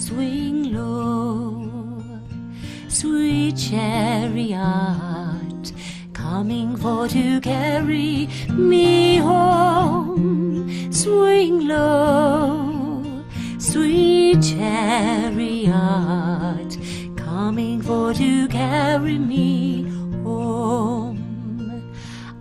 swing low, sweet chariot, coming for to carry me home. Swing low, sweet chariot, coming for to carry me home.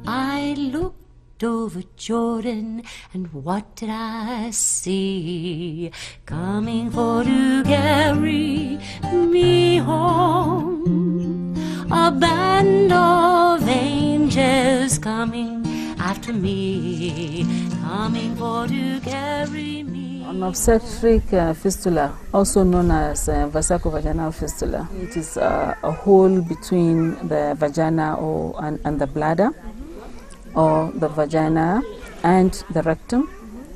I looked over Jordan, and what did I see? Coming for to carry me home. A band of angels coming after me, coming for to carry me. An obstetric fistula, also known as vesicovaginal fistula, it is a hole between the vagina and the bladder, or the vagina and the rectum,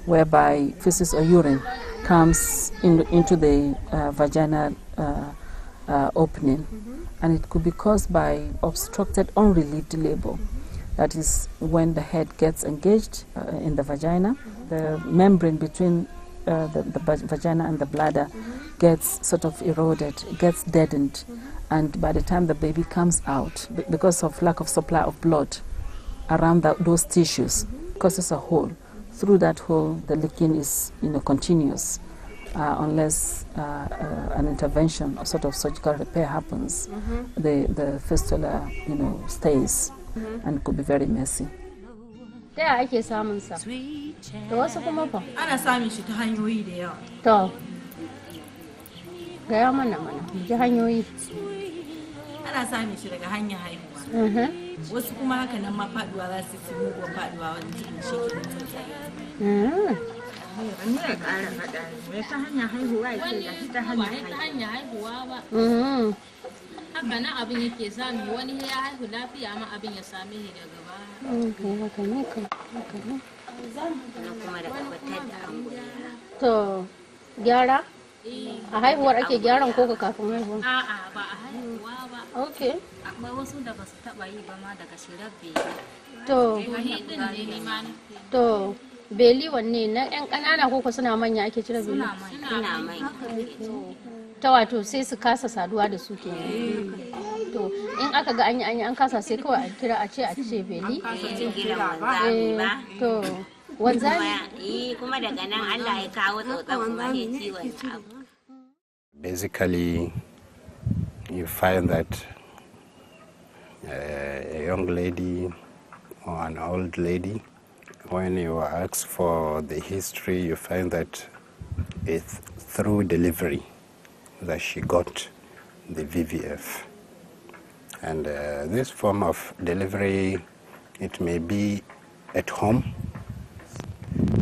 whereby feces or urine comes into the vaginal opening. And it could be caused by obstructed unrelieved labor. That is when the head gets engaged in the vagina, the membrane between the vagina and the bladder gets sort of eroded, gets deadened, and by the time the baby comes out, because of lack of supply of blood around those tissues, causes a hole. Through that hole, the leaking is continuous, unless an intervention or sort of surgical repair happens. The fistula, stays and could be very messy. Da ake samun sa. Da wasu kuma fa? Ana samun shi ta hanyoyi da yawa. To. Gaya mana ji hanyoyi. Ana samun shi daga hanyar haihuwa. Wasu kuma haka nan ma faduwa za su yi mugun faduwa wani cikin shi ke mutum tsaye. Wani ya ƙara faɗa ne, ta hanyar haihuwa ya ce ga shi ta hanyar haihuwa ba. Haka nan abin yake sami wani ya haihu lafiya ma abin ya same shi daga baya. Haka ne. Kuma da tabbatar da an goya. To, gyara? A haihuwar ake gyaran ko kafin haihuwa? A'a ba a haihuwa ba. Okay. Akwai wasu da ba su taɓa yi ba ma daga shirar beli. To, beli wanne na 'yan ƙanana ko suna manya ake cire beli? Suna manya. Ta wato sai su kasa saduwa da su ke. To, in aka ga an kasa sai kawai a kira a ce beli? To, wanzami? Kuma daga nan Allah ya kawo tsotson kuma ya ciwon abu. Basically, you find that a young lady or an old lady, when you ask for the history, you find that it's through delivery that she got the VVF. And this form of delivery, it may be at home.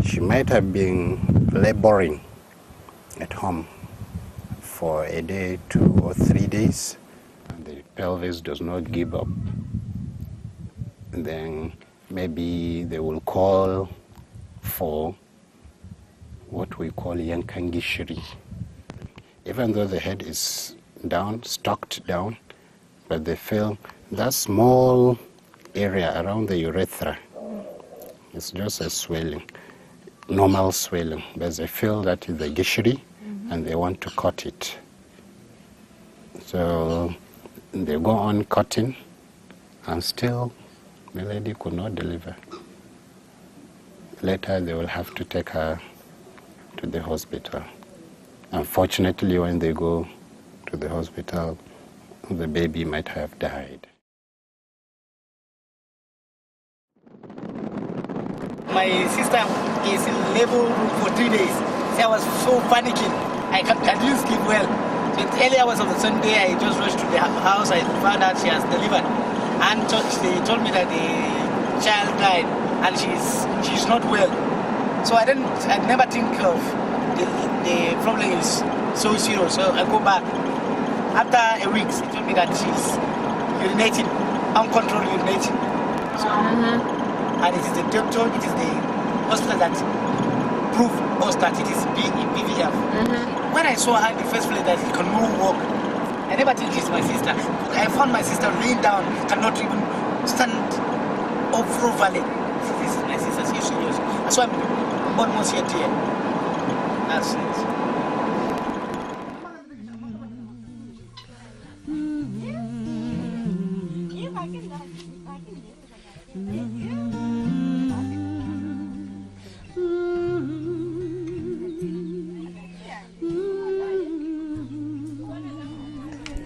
She might have been laboring at home for a day, 2 or 3 days, and the pelvis does not give up. And then maybe they will call for what we call yankangishiri. Even though the head is down, stocked down, but they feel that small area around the urethra, it's just a swelling, normal swelling, but they feel that is the gishiri, and they want to cut it. So they go on cutting, and still the lady could not deliver. Later they will have to take her to the hospital. Unfortunately, when they go to the hospital, the baby might have died. My sister is in labor room for 3 days. So I was so panicking. I didn't sleep well. So in the early hours of the Sunday, I just rushed to the house. I found out she has delivered. And they told me that the child died and she's not well. So I never think of the problem is so serious. So I go back. After a week, they told me that she's urinating, uncontrolled urinating. So, and it is the doctor, it is the hospital that proved us that it is BVF. When I saw her in the first place that she can no walk, I never think she's my sister. I found my sister laying down, cannot even stand up properly. This is my sister, she's serious. That's why I'm almost here, dear. That's it.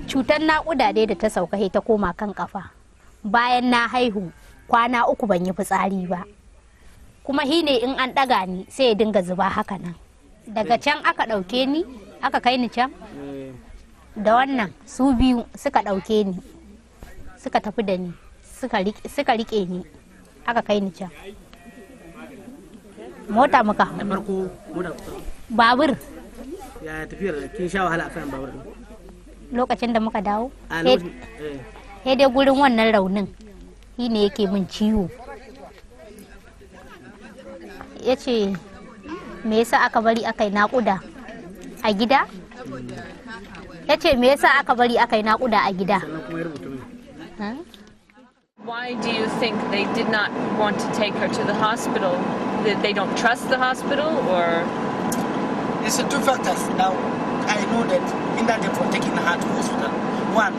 cutar naƙuda dai da ta sauka ta koma kan kafa. Bayan na haihu kwana 3 ban yi fitsari ba, kuma ne in an ɗaga ni sai ya dinga zuba haka nan. Daga can aka ɗauke ni aka kai ni can da wannan su biyu suka ɗauke ni suka tafi da ni suka rike ni aka kai ni can. Mota muka hau. Babur. Ya tafiyar kin sha wahala akan babur? Lokacin da muka dawo sai dai gurin wannan raunin shi ne yake min ciwo. Ya ce me yasa aka bari aka yi naƙuda a gida? Ya ce me yasa aka bari aka yi naƙuda a gida? Why do you think they did not want to take her to the hospital? That they don't trust the hospital, or? There's two factors. Now, I know that in that they were taking her to hospital. One,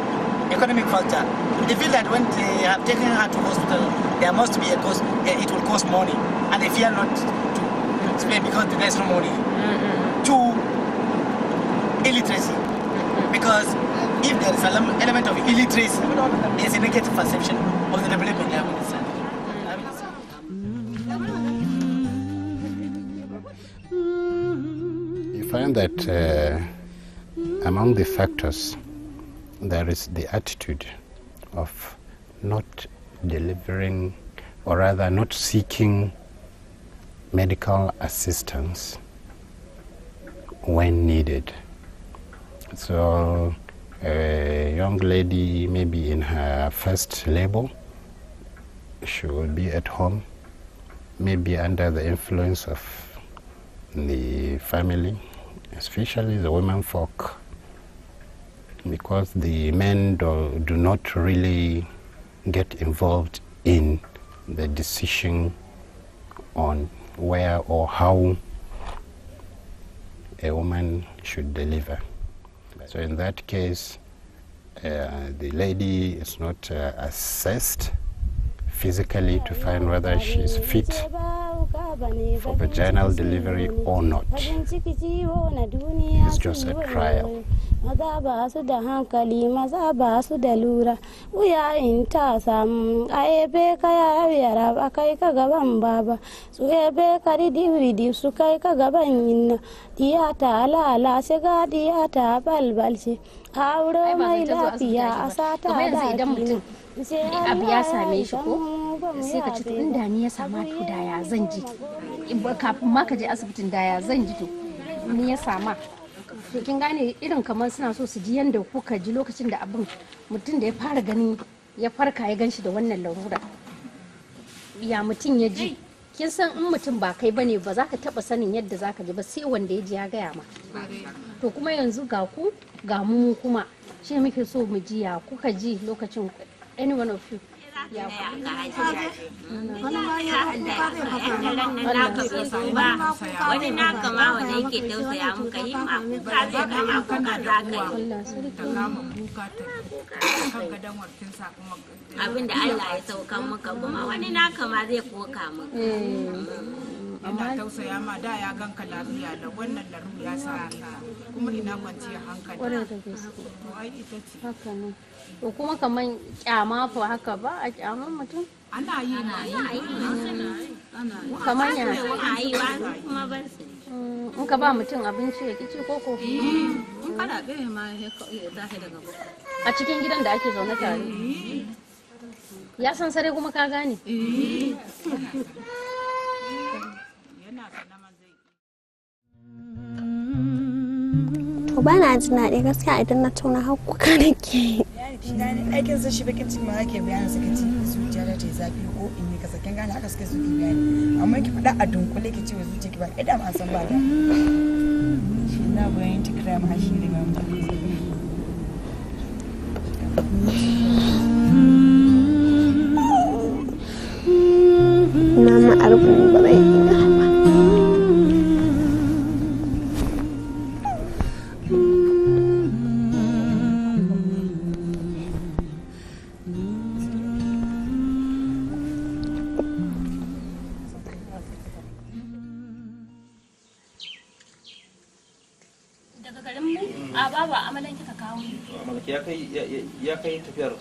economic factor. They feel that when they have taken her to hospital, there must be a cost. It will cost money, and they fear not to spend because there's no money. Two, illiteracy. Because if there is an element of illiteracy, there's a negative perception of the development level itself. You find that among the factors, there is the attitude of not delivering, or rather not seeking medical assistance when needed. So a young lady maybe in her first labor, she will be at home, maybe under the influence of the family, especially the women folk, because the men do not really get involved in the decision on where or how a woman should deliver. So in that case, the lady is not assessed physically to find whether she is fit for vaginal delivery or not. It's just a trial. Maza ba su da hankali, maza ba su da lura. Wuya in ta samu, a ebe ka yara ba kai ka gaban baba. Su ebe ka ridi su kai ka gaban yinna. Diyata lala shiga diyata balbalce. Aure mai lafiya a sata da kina. Abu ya same shi ko sai ka ci to inda ni ya sama to da ya zan ji kafin ma ka je asibitin da ya zan ji to ni ya sama to kin gane irin kamar suna so su ji yanda kuka ji lokacin da abin mutum da ya fara gani ya farka ya ganshi da wannan larura ya mutum ya ji kin san in mutum ba kai bane ba za ka taba sanin yadda za ka ji ba sai wanda ya ji ya gaya ma to kuma yanzu ga ku ga mu kuma shi muke so mu ji ya kuka ji lokacin any one of you wani na kama wanda yake tausaya muka yi ma kuka zai kama kuka za ka yi abin da Allah ya saukan maka kuma wani na kama zai koka maka ina tausaya ma da ya ganka lafiya da wannan laru ya sa kuma ina kwanciyar hankali to ai ita ce haka ne to kuma kaman kyama fa haka ba a kyaman mutum ana yi kaman ya kuma ban su in ka ba mutum abinci ya kici koko in kana ɗaya ma ya tashi daga baka a cikin gidan da ake zaune tare ya san sare kuma ka gane To ba na jin daɗi gaskiya idan na tona hakuka nake. Aikin sa shi bakin ciki ma ake bayanin suka ci zuciya da ta zafi ko in yi kasa kin gane haka suka suke bayani amma ki faɗa a dunkule ki ce wa zuciya ki ba idan ma san ba da shi na bayan tikira ma shi ne ma Mama arbin ba zai yi ba. daga garin mu a baba amalan kika kawo ni malaki ya kai tafiyar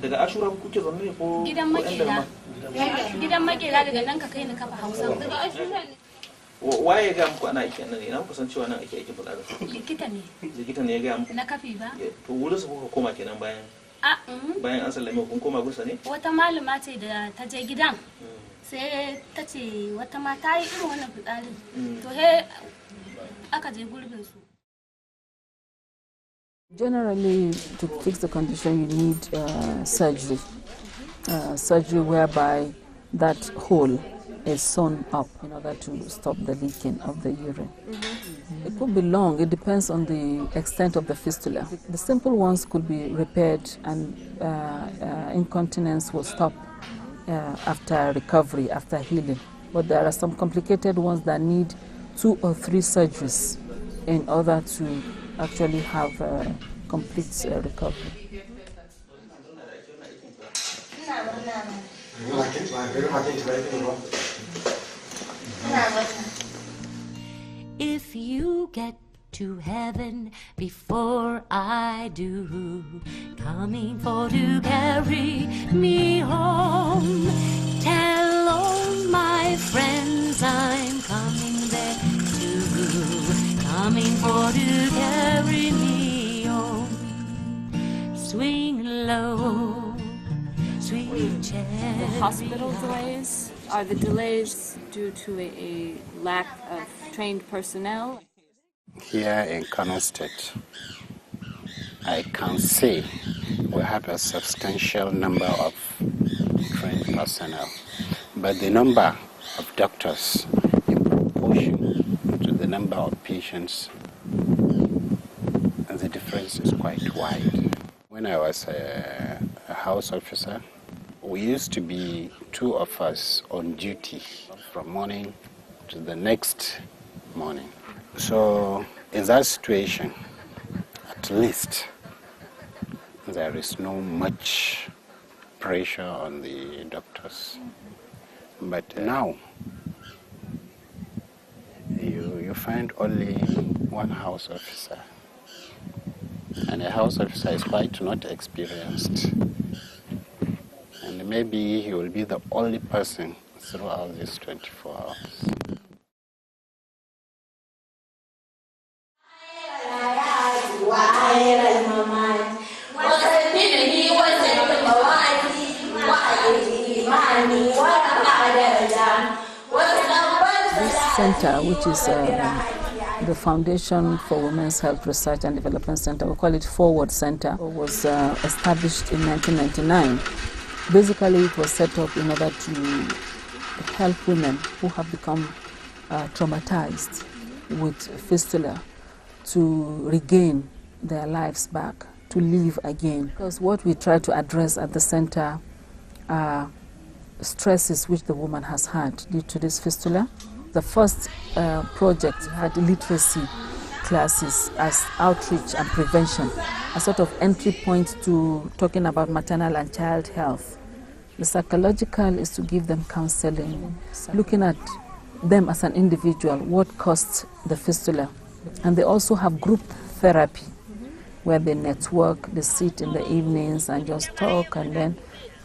daga Ashura kuke zaune ne ko gidan makera daga nan ka kai ni kafa Hausa daga Ashura ne. Waye ga muku ana aiki nan ne? Na muku san cewa nan ake aikin fitsari. Likita ne ya ga muku. Na kafi ba. To wurin su kuka koma kenan bayan an sallame kun koma gusa ne? Wata malama ce da ta je gidan sai ta ce wata ma ta yi irin wannan fitsarin to he aka je gurbin su. Generally, to fix the condition, you need surgery. Surgery whereby that hole is sewn up in order to stop the leaking of the urine. It could be long, it depends on the extent of the fistula. The simple ones could be repaired and incontinence will stop after recovery, after healing. But there are some complicated ones that need 2 or 3 surgeries in order to actually have complete recovery. If you get to heaven before I do, coming for to carry me home, tell all my friends I'm coming there too, coming for to carry me home. Swing low, sweet cherry. The hospital delays, are the delays due to a lack of trained personnel? Here in Kano State, I can say we have a substantial number of trained personnel, but the number of doctors in proportion to the number of patients, the difference is quite wide. When I was a house officer, we used to be 2 of us on duty from morning to the next morning. So in that situation, at least there is no much pressure on the doctors. But now you find only 1 house officer, and a house officer is quite not experienced. And maybe he will be the only person throughout these 24 hours. This center, which is the Foundation for Women's Health Research and Development Center, we call it Forward Center, was established in 1999. Basically, it was set up in order to help women who have become traumatized with fistula to regain their lives back, to live again. Because what we try to address at the center are stresses which the woman has had due to this fistula. The first project had literacy classes as outreach and prevention, a sort of entry point to talking about maternal and child health. The psychological is to give them counseling, looking at them as an individual, what caused the fistula. And they also have group therapy, where they network, they sit in the evenings and just talk and then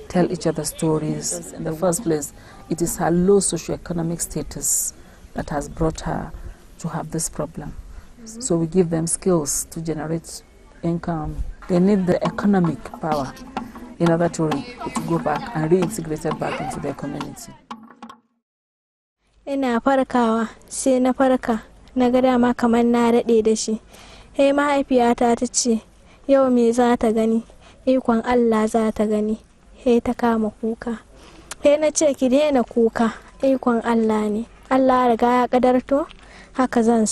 tell each other stories. In the first place, it is her low socioeconomic status that has brought her to have this problem. So we give them skills to generate income. They need the economic power in order to go back and reintegrate it back into their community. Ina farkawa sai na farka na ga dama kamar na daɗe da shi. Hey, mahaifiyata ta ce yau me za ta gani, ikon Allah za ta gani. Hey, ta kama kuka. Hey, na ce ki daina kuka, ikon Allah ne. Allah riga ya kadarto haka za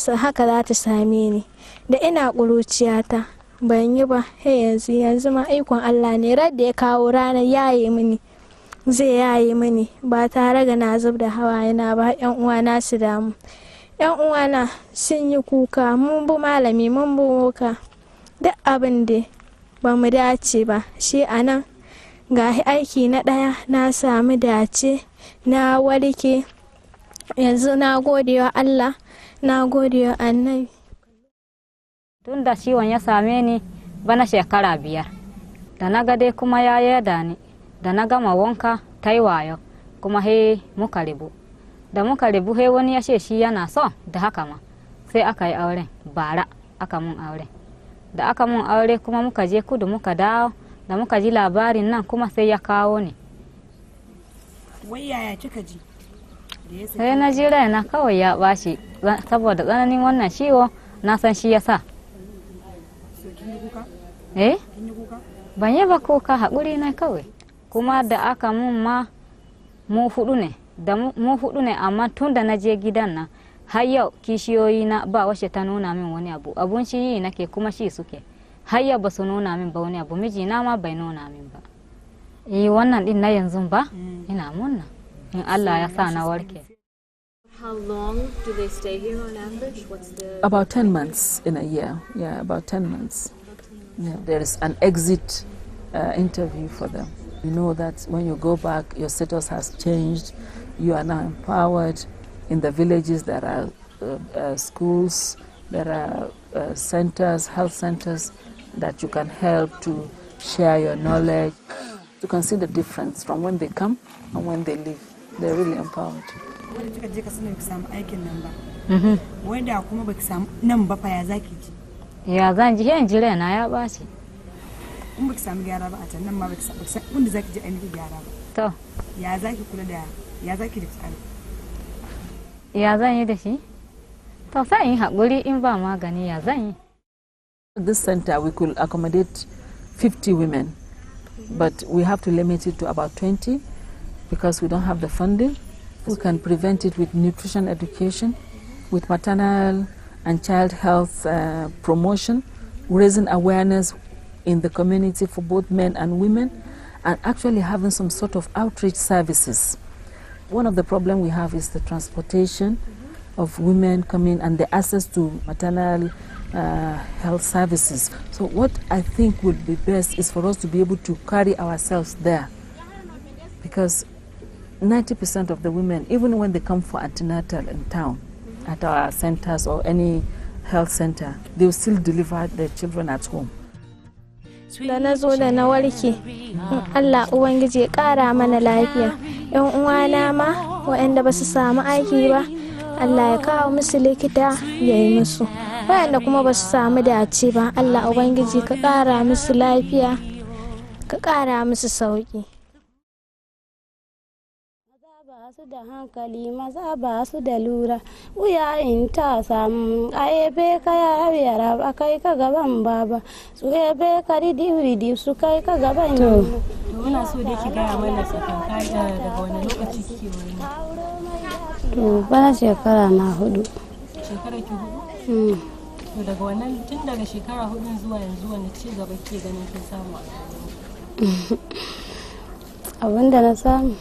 ta same ni. Da ina ƙuruciyata ban yi ba, yanzu ma ikon Allah ne, radda ya kawo ranar yaye mini zai yaye mini ba tare da na zub da hawaye na ba. Yan uwana su damu, yan uwana sun yi kuka, mun bi malami mun bi woka, duk abin da ba mu dace ba shi anan ga aiki na ɗaya na samu dace, na warke. Yanzu na gode wa Allah, na gode wa Annabi. Tun da ciwon ya same ni bana shekara 5. Da na ga dai kuma ya yada ni, da na gama wanka ta yi wayo kuma he muka ribu. Da muka ribu he wani ya ce shi yana so da haka ma sai aka yi auren bara aka mun aure. Da aka mun aure kuma muka je kudu muka dawo da muka ji labarin nan kuma sai ya kawo ni. Wai yaya kika ji? Sai na ji raina kawai ya ɓaci saboda tsananin wannan ciwo na san shi ya sa. Ban yi ba kuka haƙuri na kawai. Kuma da aka mun ma mu hudu ne amma tun da na je gidan nan har yau kishiyoyi na ba wace ta nuna min wani abu. Abun shi yi nake kuma shi suke. Har yau ba su nuna min ba wani abu, mijina ma bai nuna min ba. Wannan din na yanzu ba ina munna in Allah ya sa na warke. How long do they stay here on average? What's the... About 10 months in a year. Yeah, about 10 months. Yeah, there is an exit interview for them. You know that when you go back, your status has changed. You are now empowered. In the villages, there are schools, there are centers, health centers that you can help to share your knowledge. You can see the difference from when they come and when they leave. They're really empowered. Ya zan ji yan jira na ya baci. In baki samu gyara ba a can nan ma baki san wanda zaki ji ainihin gyara ba. To. Ya zaki kula da ya zaki da tsari. Ya zan yi da shi? To sai in haƙuri in ba magani ya zan yi. This center we could accommodate 50 women, but we have to limit it to about 20 because we don't have the funding. We can prevent it with nutrition education, with maternal and child health promotion, raising awareness in the community for both men and women, and actually having some sort of outreach services. One of the problems we have is the transportation of women coming and the access to maternal health services. So what I think would be best is for us to be able to carry ourselves there, because 90% of the women, even when they come for antenatal in town, at our centers or any health center, they will still deliver their children at home. Da na zo da na warke, Allah Ubangiji ya ƙara mana lafiya. ‘Yan uwana ma waɗanda ba su samu aiki ba, Allah ya kawo musu likita ya yi musu. Waɗanda kuma ba su samu dace ba, Allah Ubangiji ka ƙara musu lafiya, ka ƙara musu sauƙi. Su da hankali maza ba su da lura wuya in ta samu a ebe ka yara ba kai ka gaban baba su ebe ka ridi su kai ka gaban to muna so da ki gaya mana tsakanka daga wani lokaci kike wani to bana shekara na 4 shekara ki 4 to daga wannan tun daga shekara 4 zuwa yanzu wani ci gaba ke ganin kin samu abinda na samu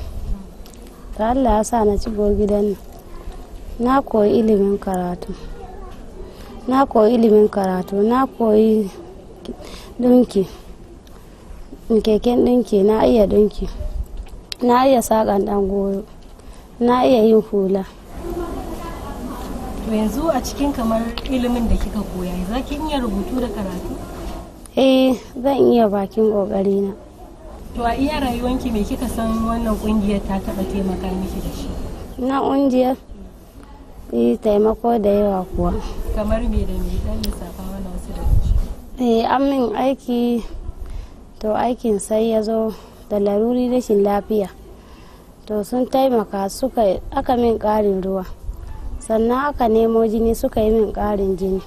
ta Allah ya sa na ci gidan nan na koyi ilimin karatu na koyi dinki keken dinki na iya dinki na iya saƙan ɗan goyo na iya yin hula. To yanzu a cikin kamar ilimin da kika koya za ki iya rubutu da karatu? Zan iya bakin ƙoƙarina. To a iya rayuwanki me kika san wannan kungiyar ta taba taimaka miki da shi? Na kungiyar taimako da yawa kuwa. Kamar me da me dan lissafa mana wasu da shi? An min aiki to aikin sai ya zo da laruri rashin lafiya. To sun taimaka aka min ƙarin ruwa. Sannan aka nemo jini suka yi min ƙarin jini.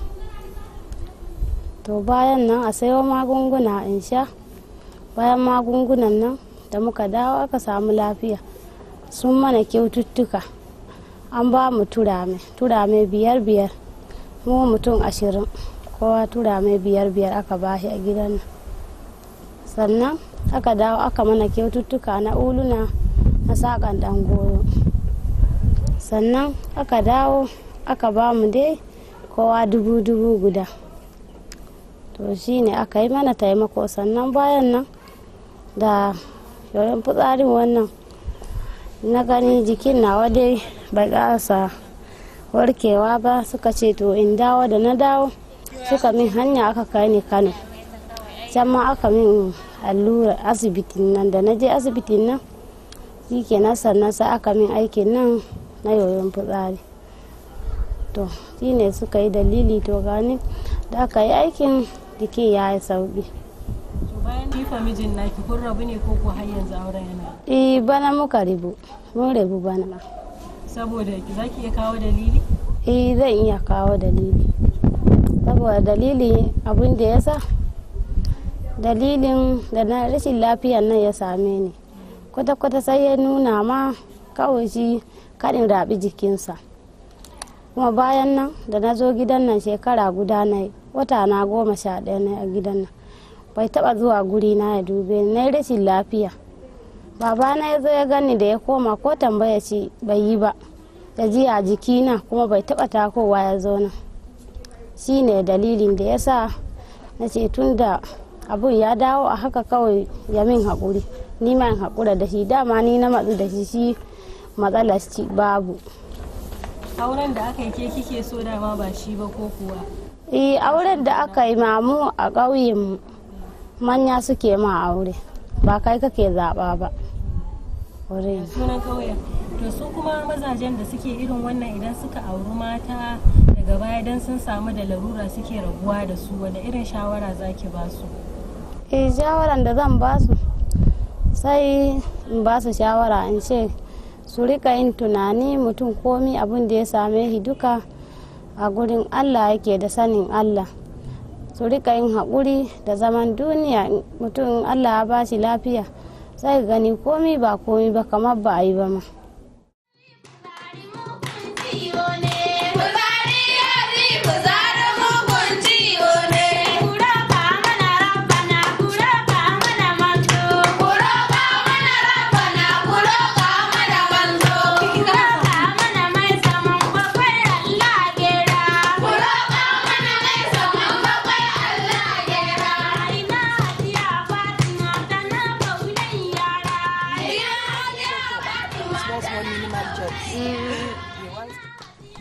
To bayan nan a sayo magunguna in sha. Bayan magungunan nan da muka dawo aka samu lafiya sun mana kyaututtuka an ba mu turame 5 mu mutum 20 kowa turame 5 aka ba shi a gidan nan sannan aka dawo aka mana kyaututtuka na uluna na saƙan ɗan goyo sannan aka dawo aka ba mu dai kowa 1000 guda to shine aka yi mana taimako sannan bayan nan da yoyon fitsarin wannan na gani jikin nawa dai bai ƙasa warkewa ba suka ce to in dawo da na dawo suka min hanya aka kai ni Kano. Can ma aka min allura asibitin nan, da na je asibitin nan shikenan sannan sai aka min aikin nan na yoyon fitsari. To shine suka yi dalili to gani da aka yi aikin jikin ya yi sauki. Bayan nifa mijin naki kun rabu ne ko har yanzu auren yana? Bana muka rabu, mun rabu bana. Saboda za ki iya kawo dalili? Zan iya kawo dalili. Saboda dalili abin da ya sa dalilin da na rashin lafiyar nan ya same ni. Kwata-kwata sai ya nuna ma kawai shi kaɗin raɓi jikinsa. Kuma bayan nan da na zo gidan nan shekara guda na wata na 11 na a gidan nan. Bai taba zuwa guri na ya dube ni, na rashin lafiya. Babana ya zo ya gani da ya koma ko tambaya ce bai yi ba, ya ji a jikina kuma bai taba takowa ya zo nan. Shi ne dalilin da ya sa na ce tun da abun ya dawo a haka kawai ya min haƙuri, ni ma in haƙura da shi, dama ni na matsu da shi matsalar ci babu. Auren da aka yi ke kike so dama ba shi ba ko kuwa? Auren da aka yi mamu a ƙauyenmu manya suke ma aure, ba kai kake zaɓa ba. Sunan ƙauyen. To su kuma mazajen da suke irin wannan idan suka auri mata daga baya dan sun samu da larura suke rabuwa da su, wanda irin shawara zaki ba su? Shawaran da zan ba su sai in ba su shawara in ce su rika yin tunani, mutum komi abin da ya same shi duka a gurin Allah yake da sanin Allah. Su rika yin haƙuri da zaman duniya, mutum Allah ya ba shi lafiya sai gani komi ba kamar ba a yi ba ma.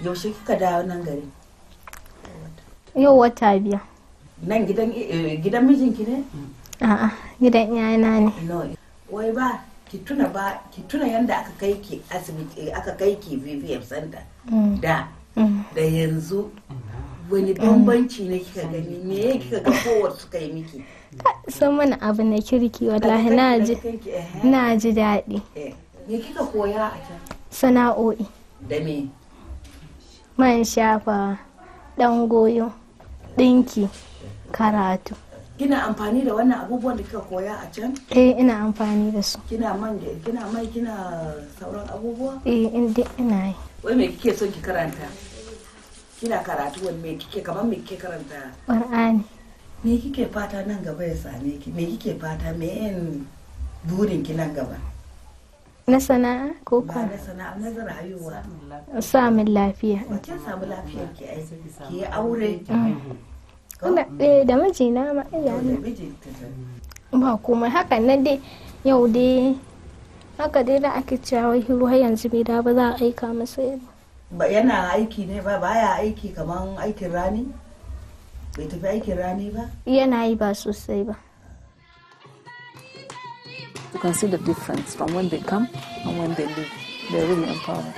Yaushe kika dawo nan gari? Yau wata 5. Nan gidan mijinki ne? A'a, gidan iyayena ne. No. Wai ba ki tuna yanda aka kai ki asibiti, aka kai ki VVF center da yanzu wani bambanci ne kika gani, me kika ga kowar suka yi miki? Sun mana abu na kirki wallahi, na ji daɗi. Me kika koya a can? Sana'o'i. Da me? Man shafa, ɗan goyo, ɗinki, karatu. Kina amfani da wannan abubuwan da kika koya a can? Ina amfani da su. Kina sauran abubuwa? Ina yi. Wai me kike son ki karanta? Kina karatu wani me kike karanta? Qur'ani. Me kike fata nan gaba ya same ki? Me kike fata me yin burin ki nan gaba? Na sana'a ko ba na sana'a, na rayuwa. Samun lafiya. Kin samu lafiyar ki ai ki yi aure. Da mijina ma ba komai haka nan dai yau dai haka dai da ake cewa hiru har yanzu bai da ba za a aika masa yau. Ba yana aiki ne ba, baya aiki kaman aikin rani? Bai tafi aikin rani ba? Yana yi ba sosai ba. You can see the difference from when they come and when they leave. They're really empowered.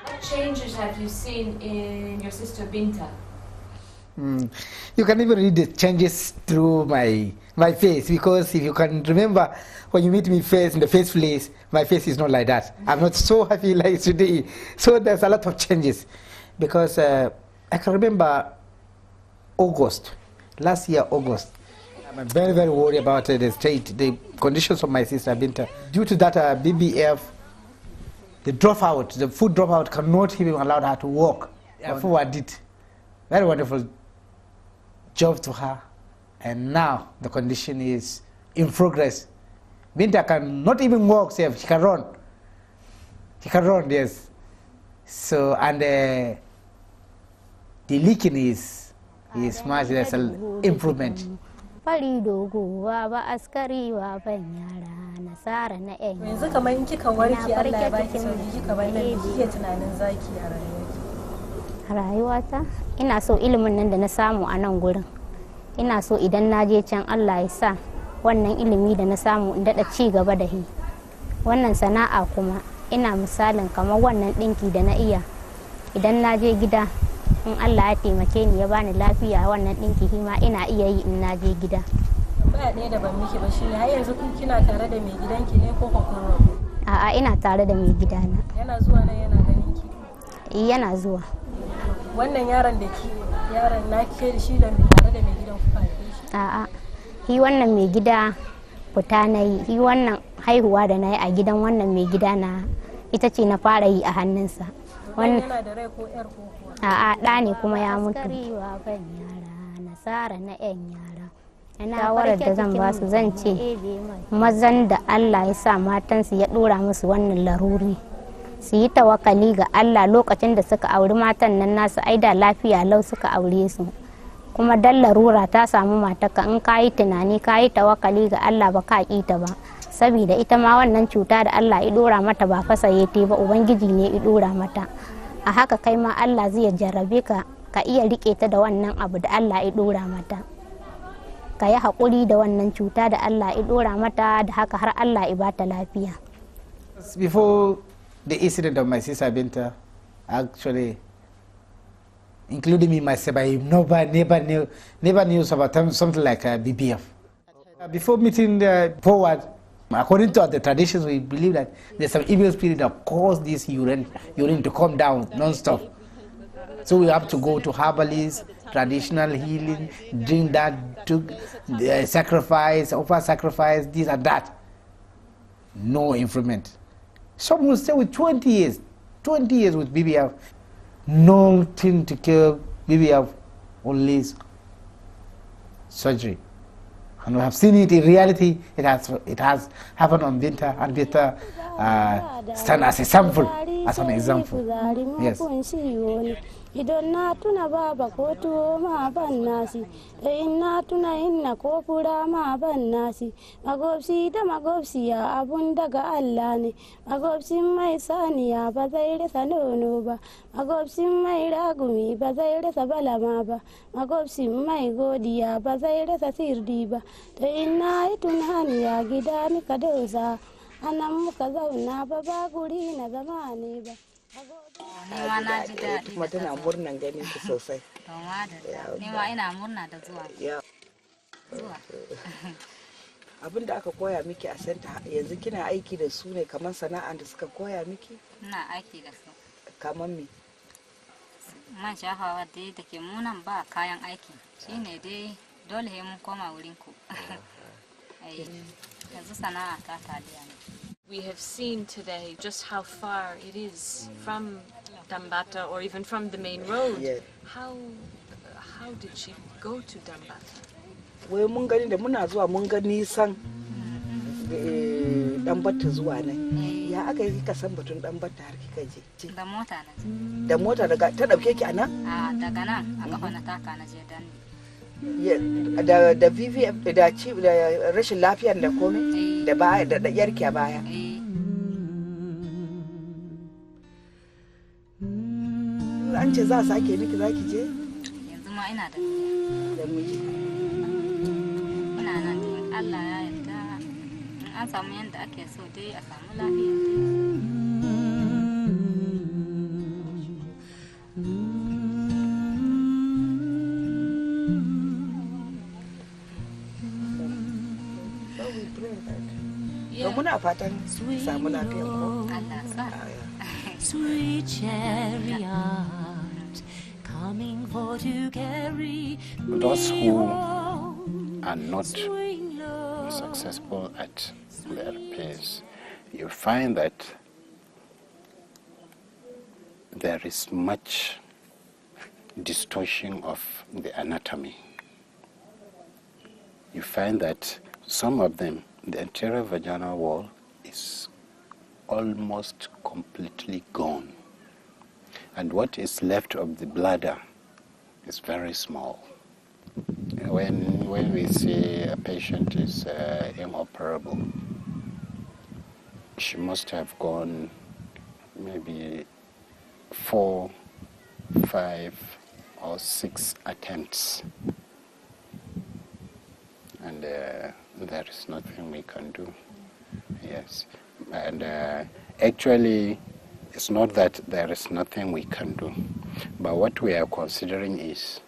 What changes have you seen in your sister Binta? You can even read the changes through my face, because if you can remember when you meet me in the first place, my face is not like that. I'm not so happy like today. So there's a lot of changes, because I can remember last year August. I'm very, very worried about the conditions of my sister Binta. Due to that BBF, the food dropout cannot even allow her to walk. Therefore, I did very wonderful job to her, and now the condition is in progress. Binta can not even walk, she can run. She can run, yes. So, and the leaking is much, there's an improvement. Yanzu kamar in kika warke Allah ya baki sauki kika bar nan kike tunanin zaki a rayuwarki? a rayuwata ina so ilimin nan da na samu a nan gurin ina so idan na je can Allah ya sa wannan ilimi da na samu in daɗa ci gaba da shi wannan sana'a kuma ina misalin kamar wannan ɗinki da na iya idan na je gida in Allah ya taimake ni ya bani lafiya wannan ɗinki shi ma ina iya yi in na je gida. Baya ɗaya da ban miki ba shi ne har yanzu kina tare da mai gidanki ne ko kun rabu? A'a ina tare da mai gidana. Yana zuwa nan yana ganin ki? Yana zuwa. Wannan yaron na ke da shi da tare da mai gidan kuka haife shi? A'a shi wannan mai gida fita na yi shi wannan haihuwa da na yi a gidan wannan mai gida na ita ce na fara yi a hannunsa. Wannan yana da rai ko yar ko kuwa? A'a ɗa ne kuma ya mutu. Nasara na 'yan yara. Shawarar da zan ba su zan ce mazan da Allah ya sa matansu ya ɗora musu wannan laruri su yi tawakali ga Allah lokacin da suka auri matan nan nasu ai da lafiya lau suka aure su kuma dan larura ta samu mataka in ka yi tunani ka yi tawakali ga Allah ba ka ƙi ta ba saboda ita ma wannan cuta da Allah ya ɗora mata ba fasaye te ba ubangiji ne ya ɗora mata a haka kai ma Allah zai jarrabe ka ka iya riƙe ta da wannan abu da Allah ya ɗora mata ka yi haƙuri da wannan cuta da Allah ya ɗora mata da haka har Allah ya bata lafiya. Before the incident of my sister Binta, actually, including me myself, I never knew about something like BBF. Before meeting the forward, according to the traditions, we believe that there's some evil spirit that cause this urine to come down non-stop. So we have to go to herbalists, traditional healing, drink that, to sacrifice, offer sacrifice, this and that. No improvement. Some will stay with 20 years with BBF. Nothing to cure BBF, only surgery. And we have seen it in reality. It has happened on Binta, and Binta stand as a sample, as an example. Yes. Idan na tuna baba ko tuwo ma ban nasi, da in na tuna inna ko fura ma ban nasi, magobsi da magobsiya abun daga Allah ne, magobsin mai saniya ba zai rasa nono ba, magobsin mai ragumi ba zai rasa balama ba, magobsin mai godiya ba zai rasa sirdi ba, da in na yi tunaniya gida muka dosa, anan muka zauna ba guri na zama ne ba. Nima na ji daɗi kuma tana murnan ganin ki sosai. Nima ina murna da zuwa. Abin da aka koya miki a senta yanzu kina aiki da su ne kamar sana'a da suka koya miki? Ina aiki da su. Kamar me? Man shafawa dai da ke munan ba kayan aiki shine dai dole he mun koma wurin ku. Yanzu sana'a ta taliya ne. We have seen today just how far it is from Dambata or even from the main road. Yeah. How did she go to Dambata? Wai mun gani da muna zuwa mun ga nisan Dambata zuwa nan. Ya aka yi kika san batun Dambata har kika je? Da mota na je. Da mota daga ta dauke ki anan? Daga nan a kafa na taka na je dan. Da VVF da rashin lafiyar da komai da baya da yarki a baya. An ce za a sake miki za ki je? Yanzu ma ina da miji. Ina nan in Allah ya yarda in an samu yadda ake so dai a samu lafiya muna fatan samu lafiya ko? Sweet chariot coming for to carry those who are not successful at their pace, you find that there is much distortion of the anatomy. You find that some of them, the anterior vaginal wall is almost completely gone, and what is left of the bladder is very small. When we say a patient is inoperable, she must have gone maybe 4 5 or 6 attempts. And there is nothing we can do. Yes. And actually, it's not that there is nothing we can do. But what we are considering is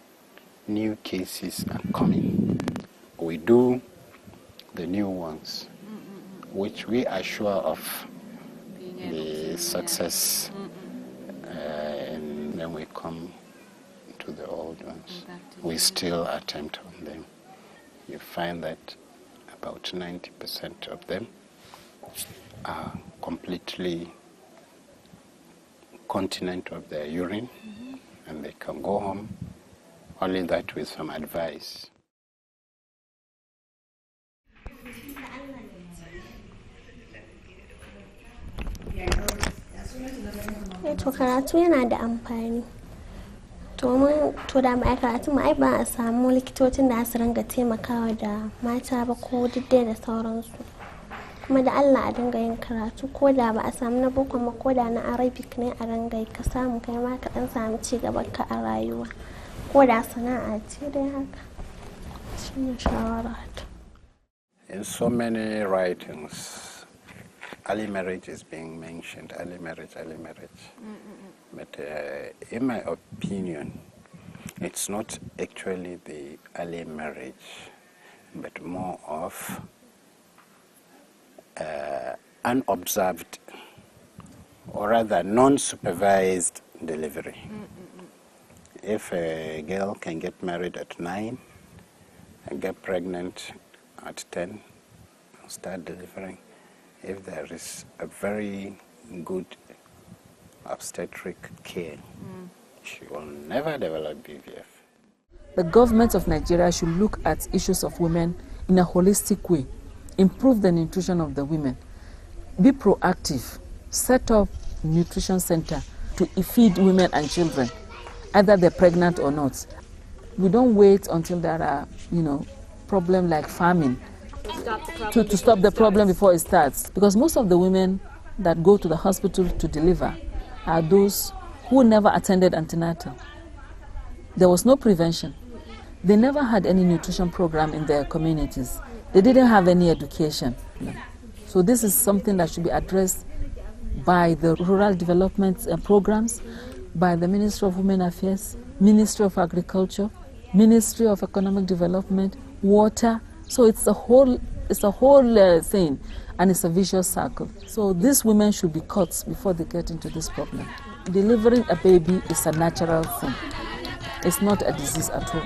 new cases are coming. We do the new ones, which we are sure of the success, and then we come to the old ones. We still attempt on them. You find that about 90% of them are completely continent of their urine, and they can go home, only that with some advice. To karatu yana da amfani. To da ba karatu ma ai ba a samu likitocin da su ringa taimakawa da mata ba ko diddai da sauransu. Kuma da Allah a dinga yin karatu, ko da ba a samu na boko ma ko da na arabic ne a ringa yi, ka samu kai ma ka dan samu ci gaban ka a rayuwa, ko da sana'a ce dai haka. Shine shawara ta. In so many writings, early marriage is being mentioned, early marriage. But in my opinion, it's not actually the early marriage, but more of unobserved, or rather non-supervised delivery. If a girl can get married at 9 and get pregnant at 10, start delivering, if there is a very good obstetric care, she will never develop BVF. The government of Nigeria should look at issues of women in a holistic way, improve the nutrition of the women, be proactive, set up nutrition center to feed women and children, either they're pregnant or not. We don't wait until there are, problems like famine to stop the problem before it starts. Because most of the women that go to the hospital to deliver are those who never attended antenatal. There was no prevention. They never had any nutrition program in their communities. They didn't have any education. So this is something that should be addressed by the rural development programs, by the Ministry of Women Affairs, Ministry of Agriculture, Ministry of Economic Development, water. So it's a whole thing, and it's a vicious circle. So these women should be caught before they get into this problem. Delivering a baby is a natural thing. It's not a disease at all.